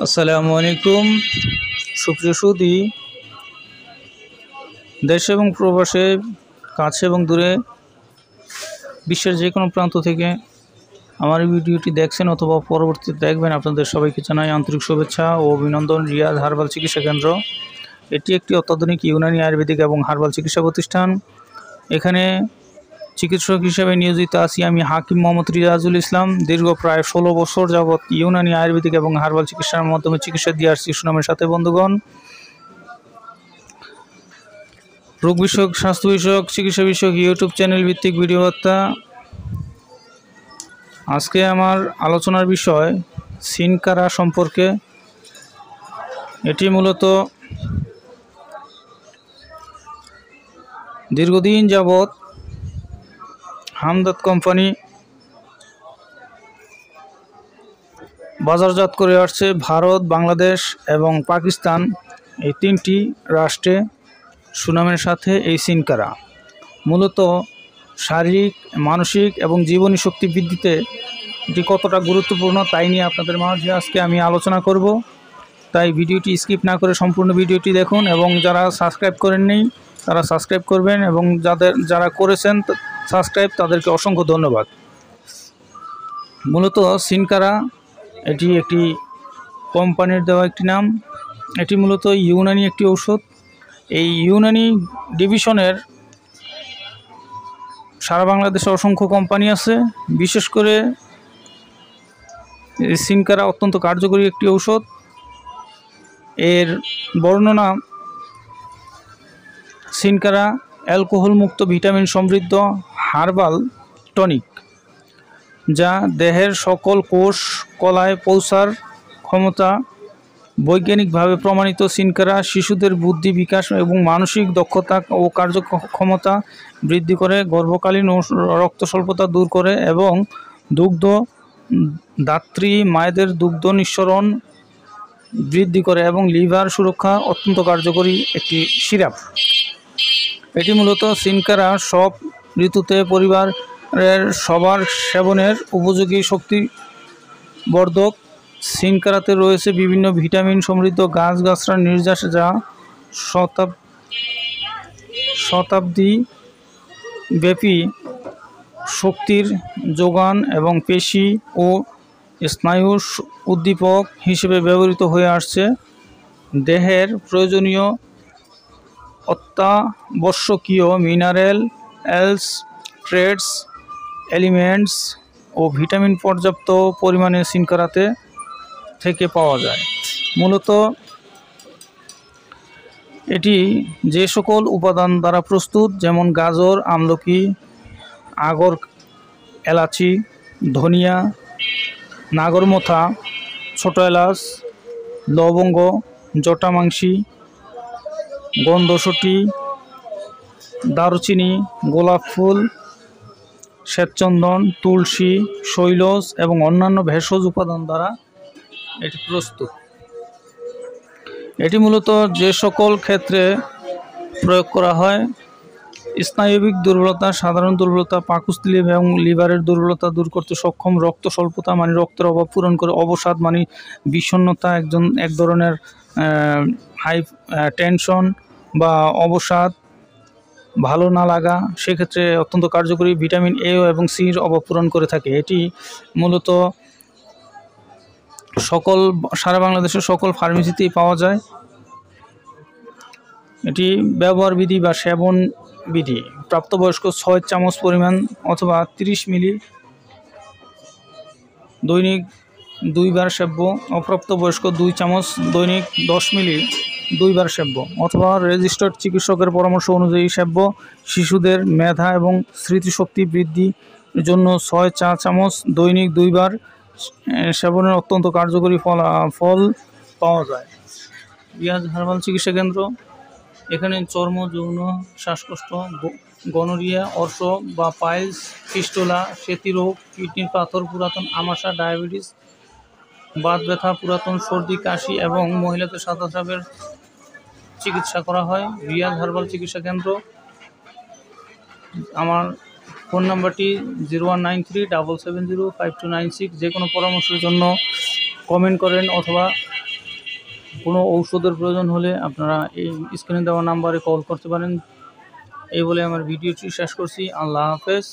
আসসালামু আলাইকুম সুপ্রিয় সুধী, দেশ এবং প্রবাসে, কাছে এবং দূরে, বিশ্বের যে কোনো প্রান্ত থেকে আমার এই ভিডিওটি দেখছেন অথবা পরবর্তীতে দেখবেন, আপনাদের সবাইকে জানাই আন্তরিক শুভেচ্ছা ও অভিনন্দন। রিয়াজ হার্বাল চিকিৎসা কেন্দ্র এটি একটি অত্যাধুনিক ইউনানি আয়ুর্বেদিক এবং হার্বাল চিকিৎসা প্রতিষ্ঠান। এখানে চিকিৎসক হিসেবে নিয়োজিত আছি আমি হাকিম মোহাম্মদ রিয়াজুল ইসলাম। দীর্ঘ প্রায় 16 বছর যাবৎ ইউনানি আয়ুর্বেদিক এবং হার্বাল চিকিৎসার মাধ্যমে চিকিৎসা দিয়ে আসছি সুনামের সাথে। বন্ধুগণ, রোগ বিষয়ক, স্বাস্থ্য বিষয়ক, চিকিৎসা বিষয়ক ইউটিউব চ্যানেল ভিত্তিক ভিডিও বার্তা। আজকে আমার আলোচনার বিষয় সিনকারা সম্পর্কে। এটি মূলত দীর্ঘদিন যাবৎ হামদর্দ কোম্পানি বাজারজাত করে আসছে ভারত, বাংলাদেশ এবং পাকিস্তান এই 3টি রাষ্ট্রে সুনামের সাথে। এই সিনকারা মূলত শারীরিক, মানসিক এবং জীবনী শক্তি বৃদ্ধিতে এটি কতটা গুরুত্বপূর্ণ তাই নিয়ে আপনাদের মাঝে আজকে আমি আলোচনা করব। তাই ভিডিওটি স্কিপ না করে সম্পূর্ণ ভিডিওটি দেখুন এবং যারা সাবস্ক্রাইব করেননি তারা সাবস্ক্রাইব করবেন এবং যারা করেছেন সাবস্ক্রাইব তাদেরকে অসংখ্য ধন্যবাদ। মূলত সিনকারা এটি একটি কোম্পানির দেওয়া একটি নাম। এটি মূলত ইউনানি একটি ঔষধ। এই ইউনানি ডিভিশনের সারা বাংলাদেশে অসংখ্য কোম্পানি আছে। বিশেষ করে সিনকারা অত্যন্ত কার্যকরী একটি ঔষধ। এর বর্ণনা: সিনকারা অ্যালকোহল মুক্ত ভিটামিন সমৃদ্ধ হার্বাল টনিক, যা দেহের সকল কোষ কলায় পৌঁছার ক্ষমতা। বৈজ্ঞানিকভাবে প্রমাণিত সিনকারা শিশুদের বুদ্ধি বিকাশ এবং মানসিক দক্ষতা ও কার্যক্ষমতা বৃদ্ধি করে, গর্ভকালীন রক্ত স্বল্পতা দূর করে এবং দাত্রী মায়েদের দুগ্ধ নিঃসরণ বৃদ্ধি করে এবং লিভার সুরক্ষা অত্যন্ত কার্যকরী একটি সিরাপ। এটি মূলত সিনকারা সব ঋতুতে পরিবারের সবার সেবনের উপযোগী শক্তিবর্ধক। সিনকারাতে রয়েছে বিভিন্ন ভিটামিন সমৃদ্ধ গাছগাছড়ার নির্যাস, যা শতাব্দী ব্যাপী শক্তির যোগান এবং পেশি ও স্নায়ু উদ্দীপক হিসেবে ব্যবহৃত হয়ে আসছে। দেহের প্রয়োজনীয় অত্যাবশ্যকীয় মিনারেল, ট্রেটস, এলিমেন্টস ও ভিটামিন পর্যাপ্ত পরিমাণে সিনকারাতে থেকে পাওয়া যায়। মূলত এটি যে সকল উপাদান দ্বারা প্রস্তুত, যেমন গাজর, আমলকি, আগর, এলাচি, ধনিয়া, নাগরমোথা, ছোট এলাচ, লবঙ্গ, জটামাংসি, গন্ধসটি, দারুচিনি, গোলাপ ফুল, শ্বেতচন্দন, তুলসী, শৈলজ এবং অন্যান্য ভেষজ উপাদান দ্বারা এটি প্রস্তুত। এটি মূলত যে সকল ক্ষেত্রে প্রয়োগ করা হয়: স্নায়বিক দুর্বলতা, সাধারণ দুর্বলতা, পাকস্থলী এবং লিভারের দুর্বলতা দূর করতে সক্ষম, রক্ত স্বল্পতা মানে রক্তের অভাব পূরণ করে, অবসাদ মানে বিষণ্ণতা, এক ধরনের হাই টেনশন বা অবসাদ, ভালো না লাগা, সেক্ষেত্রে অত্যন্ত কার্যকরী। ভিটামিন এ এবং সির অভাব পূরণ করে থাকে। এটি মূলত সারা বাংলাদেশের সকল ফার্মেসিতেই পাওয়া যায়। এটি ব্যবহার বিধি বা সেবন বিধি: প্রাপ্তবয়স্ক 6 চামচ পরিমাণ অথবা 30 মিলি দৈনিক 2 বার সেব্য, অপ্রাপ্তবয়স্ক 2 চামচ দৈনিক 10 মিলি 2 বার সেব্য অথবা রেজিস্টার্ড চিকিৎসকের পরামর্শ অনুযায়ী সেব্য। শিশুদের মেধা এবং স্মৃতিশক্তি বৃদ্ধির জন্য 6 চা চামচ দৈনিক 2 বার সেবনের অত্যন্ত কার্যকরী ফল পাওয়া যায়। রিয়াজ হার্বাল চিকিৎসা কেন্দ্র। এখানে চর্ম, যৌন, শ্বাসকষ্ট, গনোরিয়া, অর্শ বা পাইলস, ফিস্টুলা, সেতি রোগ, কিডনির পাথর, পুরাতন আমাশা, ডায়াবেটিস, বাত ব্যথা, পুরাতন সর্দি, কাশি এবং মহিলাদের সাদাস্রাবের চিকিৎসা করা হয়। রিয়াজ হার্বাল চিকিৎসা কেন্দ্র। আমার ফোন নাম্বারটি 019377052296। যে কোনো পরামর্শের জন্য কমেন্ট করেন অথবা কোনো ঔষধের প্রয়োজন হলে আপনারা এই স্ক্রিনে দেওয়া নাম্বারে কল করতে পারেন। এই বলে আমার ভিডিওটি শেষ করছি। আল্লাহ হাফেজ।